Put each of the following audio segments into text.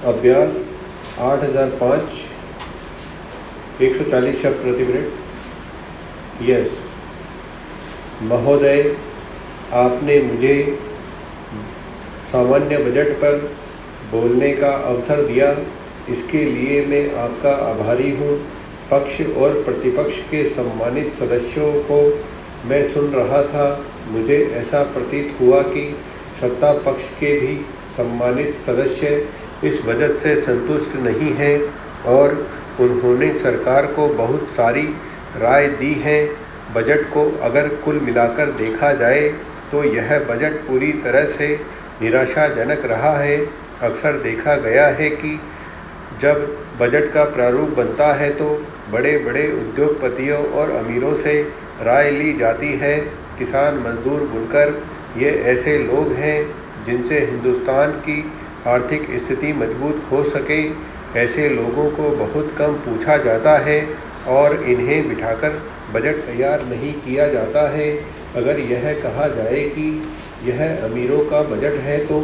अभ्यास 8005 140 शब्द प्रति मिनट। यस महोदय, आपने मुझे सामान्य बजट पर बोलने का अवसर दिया, इसके लिए मैं आपका आभारी हूँ। पक्ष और प्रतिपक्ष के सम्मानित सदस्यों को मैं सुन रहा था। मुझे ऐसा प्रतीत हुआ कि सत्ता पक्ष के भी सम्मानित सदस्य इस बजट से संतुष्ट नहीं हैं और उन्होंने सरकार को बहुत सारी राय दी है। बजट को अगर कुल मिलाकर देखा जाए तो यह बजट पूरी तरह से निराशाजनक रहा है। अक्सर देखा गया है कि जब बजट का प्रारूप बनता है तो बड़े बड़े उद्योगपतियों और अमीरों से राय ली जाती है। किसान, मजदूर, बुनकर ये ऐसे लोग हैं जिनसे हिंदुस्तान की आर्थिक स्थिति मजबूत हो सके। ऐसे लोगों को बहुत कम पूछा जाता है और इन्हें बिठाकर बजट तैयार नहीं किया जाता है। अगर यह कहा जाए कि यह अमीरों का बजट है तो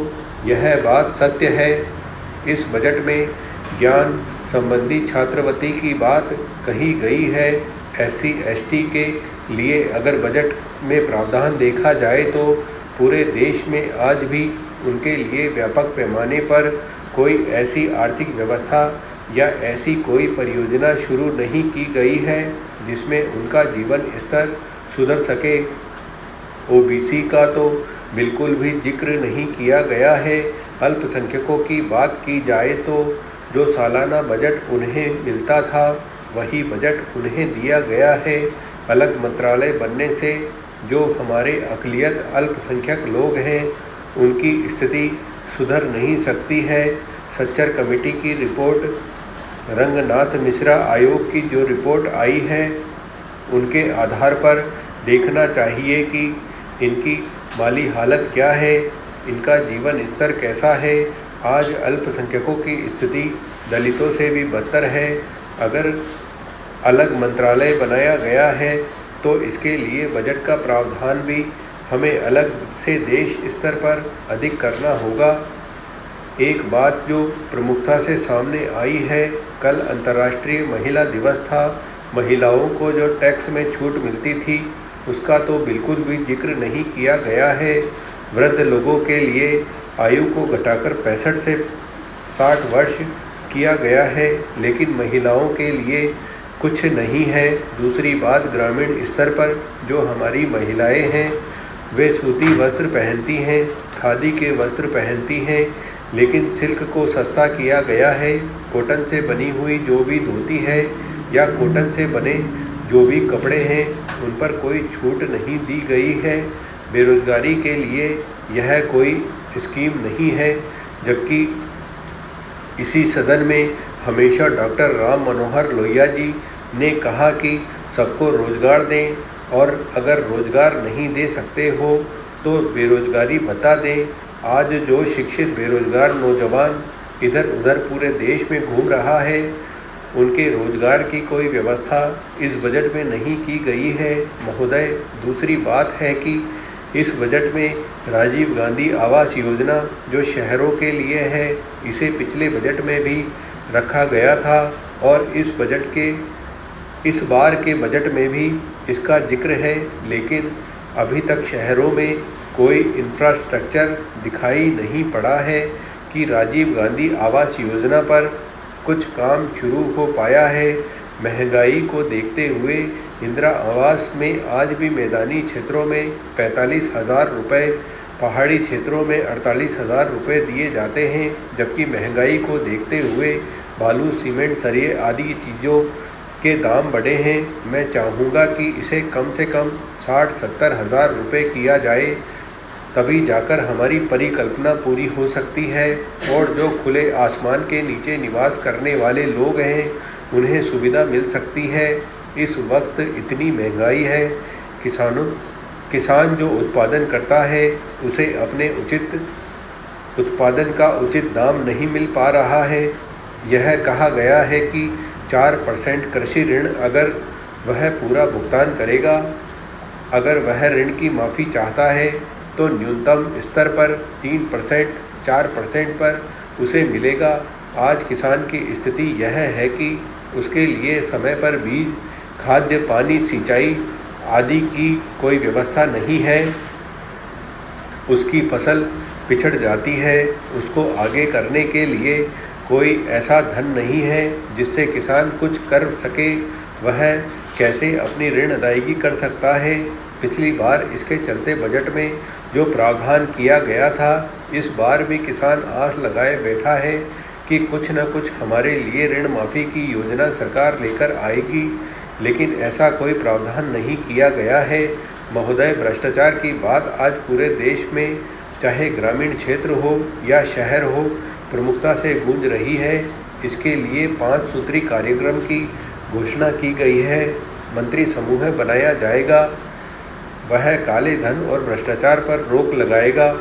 यह बात सत्य है। इस बजट में ज्ञान संबंधी छात्रवृत्ति की बात कही गई है। SC ST के लिए अगर बजट में प्रावधान देखा जाए तो पूरे देश में आज भी उनके लिए व्यापक पैमाने पर कोई ऐसी आर्थिक व्यवस्था या ऐसी कोई परियोजना शुरू नहीं की गई है जिसमें उनका जीवन स्तर सुधर सके। OBC का तो बिल्कुल भी जिक्र नहीं किया गया है। अल्पसंख्यकों की बात की जाए तो जो सालाना बजट उन्हें मिलता था वही बजट उन्हें दिया गया है। अलग मंत्रालय बनने से जो हमारे अक़लियत अल्पसंख्यक लोग हैं उनकी स्थिति सुधर नहीं सकती है। सच्चर कमेटी की रिपोर्ट, रंगनाथ मिश्रा आयोग की जो रिपोर्ट आई है उनके आधार पर देखना चाहिए कि इनकी माली हालत क्या है, इनका जीवन स्तर कैसा है। आज अल्पसंख्यकों की स्थिति दलितों से भी बदतर है। अगर अलग मंत्रालय बनाया गया है तो इसके लिए बजट का प्रावधान भी हमें अलग से देश स्तर पर अधिक करना होगा। एक बात जो प्रमुखता से सामने आई है, कल अंतर्राष्ट्रीय महिला दिवस था। महिलाओं को जो टैक्स में छूट मिलती थी उसका तो बिल्कुल भी जिक्र नहीं किया गया है। वृद्ध लोगों के लिए आयु को घटाकर 65 से 60 वर्ष किया गया है, लेकिन महिलाओं के लिए कुछ नहीं है। दूसरी बात, ग्रामीण स्तर पर जो हमारी महिलाएं हैं वे सूती वस्त्र पहनती हैं, खादी के वस्त्र पहनती हैं, लेकिन सिल्क को सस्ता किया गया है। कॉटन से बनी हुई जो भी धोती है या कॉटन से बने जो भी कपड़े हैं उन पर कोई छूट नहीं दी गई है। बेरोजगारी के लिए यह कोई स्कीम नहीं है, जबकि इसी सदन में हमेशा डॉक्टर राम मनोहर लोहिया जी ने कहा कि सबको रोजगार दें और अगर रोजगार नहीं दे सकते हो तो बेरोजगारी भत्ता दें। आज जो शिक्षित बेरोजगार नौजवान इधर उधर पूरे देश में घूम रहा है उनके रोजगार की कोई व्यवस्था इस बजट में नहीं की गई है महोदय। दूसरी बात है कि इस बजट में राजीव गांधी आवास योजना जो शहरों के लिए है इसे पिछले बजट में भी रखा गया था और इस बार के बजट में भी इसका जिक्र है, लेकिन अभी तक शहरों में कोई इंफ्रास्ट्रक्चर दिखाई नहीं पड़ा है कि राजीव गांधी आवास योजना पर कुछ काम शुरू हो पाया है। महंगाई को देखते हुए इंदिरा आवास में आज भी मैदानी क्षेत्रों में 45,000 रुपये, पहाड़ी क्षेत्रों में 48,000 रुपये दिए जाते हैं, जबकि महंगाई को देखते हुए बालू, सीमेंट, सरिये आदि चीज़ों के दाम बढ़े हैं। मैं चाहूँगा कि इसे कम से कम 60-70 हज़ार रुपये किया जाए, तभी जाकर हमारी परिकल्पना पूरी हो सकती है और जो खुले आसमान के नीचे निवास करने वाले लोग हैं उन्हें सुविधा मिल सकती है। इस वक्त इतनी महंगाई है, किसान जो उत्पादन करता है उसे अपने उचित उत्पादन का उचित दाम नहीं मिल पा रहा है। यह कहा गया है कि 4% कृषि ऋण अगर वह पूरा भुगतान करेगा, अगर वह ऋण की माफ़ी चाहता है तो न्यूनतम स्तर पर 3%, 4% पर उसे मिलेगा आज किसान की स्थिति यह है कि उसके लिए समय पर बीज, खाद्य, पानी, सिंचाई आदि की कोई व्यवस्था नहीं है। उसकी फसल पिछड़ जाती है। उसको आगे करने के लिए कोई ऐसा धन नहीं है जिससे किसान कुछ कर सके। वह कैसे अपनी ऋण अदायगी कर सकता है? पिछली बार इसके चलते बजट में जो प्रावधान किया गया था, इस बार भी किसान आस लगाए बैठा है कि कुछ न कुछ हमारे लिए ऋण माफ़ी की योजना सरकार लेकर आएगी, लेकिन ऐसा कोई प्रावधान नहीं किया गया है। महोदय, भ्रष्टाचार की बात आज पूरे देश में, चाहे ग्रामीण क्षेत्र हो या शहर हो, प्रमुखता से गूंज रही है। इसके लिए 5 सूत्री कार्यक्रम की घोषणा की गई है। मंत्री समूह बनाया जाएगा। वह काले धन और भ्रष्टाचार पर रोक लगाएगा।